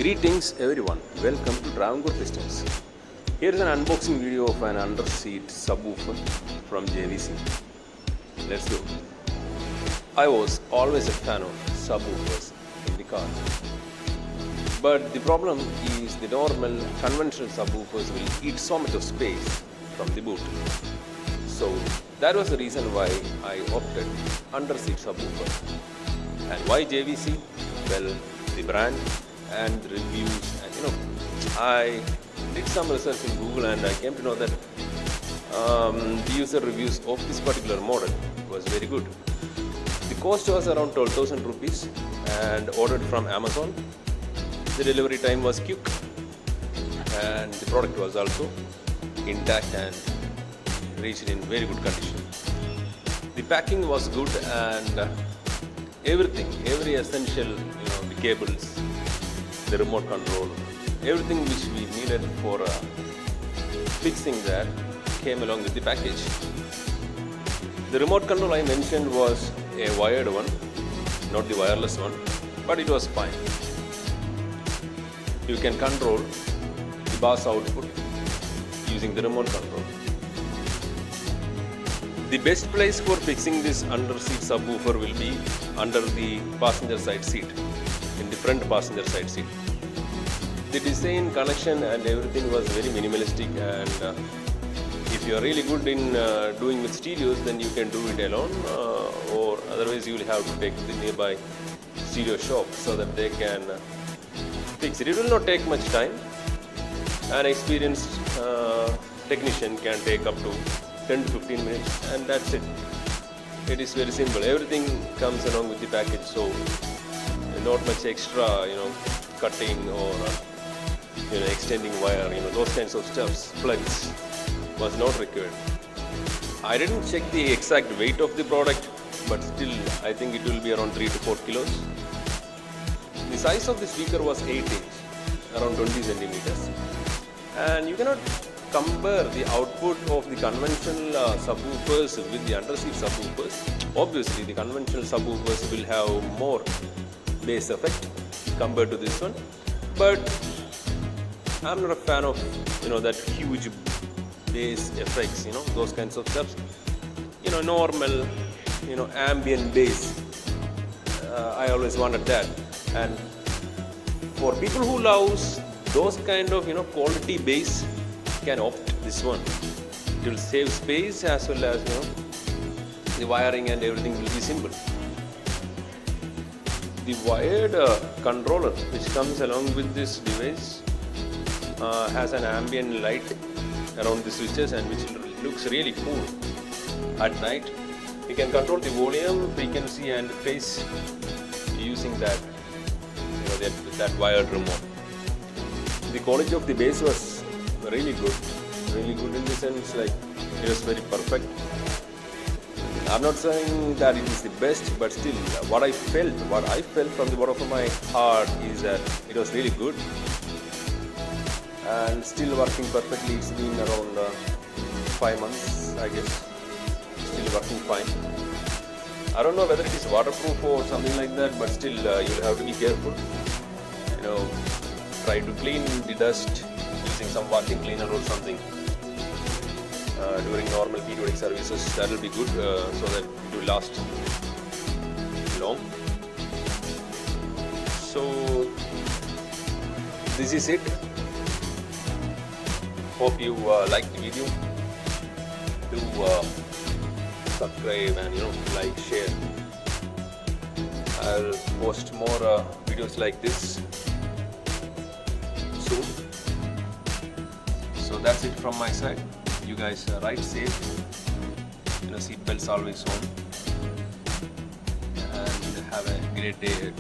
Greetings everyone, welcome to Travancore Pistons. Here is an unboxing video of an under-seat subwoofer from JVC. Let's go. I was always a fan of subwoofers in the car. But the problem is the normal conventional subwoofers will eat so much of space from the boot. So that was the reason why I opted under-seat subwoofer. And why JVC? Well, the brand and the reviews, and I did some research in Google and I came to know that the user reviews of this particular model was very good. The cost was around 12,000 rupees and ordered from Amazon. The delivery time was quick and the product was also intact and reached in very good condition. The packing was good and every essential, the cables, the remote control, everything which we needed for fixing that came along with the package. The remote control I mentioned was a wired one, not the wireless one, but it was fine. You can control the bass output using the remote control. The best place for fixing this under-seat subwoofer will be under the passenger side seat, in the front passenger side seat. The design, connection and everything was very minimalistic, and if you are really good in doing with stereos, then you can do it alone, or otherwise you will have to take the nearby stereo shop so that they can fix it. It will not take much time. An experienced technician can take up to 10 to 15 minutes, and that's it. It is very simple. Everything comes along with the package, so not much extra, cutting or extending wire, those kinds of stuffs, plugs was not required. I didn't check the exact weight of the product, but still I think it will be around 3 to 4 kilos. The size of the speaker was 8 inch, around 20 centimeters, and you cannot compare the output of the conventional subwoofers with the under-seat subwoofers. Obviously, the conventional subwoofers will have more bass effect compared to this one, but I'm not a fan of that huge bass effects, those kinds of stuff. Normal, ambient bass. I always wanted that, and for people who loves those kind of quality bass, can opt this one. It will save space as well as the wiring and everything will be simple. The wired controller which comes along with this device has an ambient light around the switches, and which looks really cool at night. You can control the volume, frequency and phase using that that wired remote. The quality of the bass was really good in the sense like it was very perfect. I'm not saying that it is the best, but still what I felt from the bottom of my heart is that it was really good and still working perfectly. It's been around 5 months, I guess. Still working fine. I don't know whether it is waterproof or something like that, but still you'll have to be careful. Try to clean the dust using some vacuum cleaner or something during normal periodic services. That will be good so that it will last long. So this is it. Hope you like the video. Do subscribe and like, share. I'll post more videos like this soon. So that's it from my side. You guys ride safe. Seat belts always on, and have a great day ahead.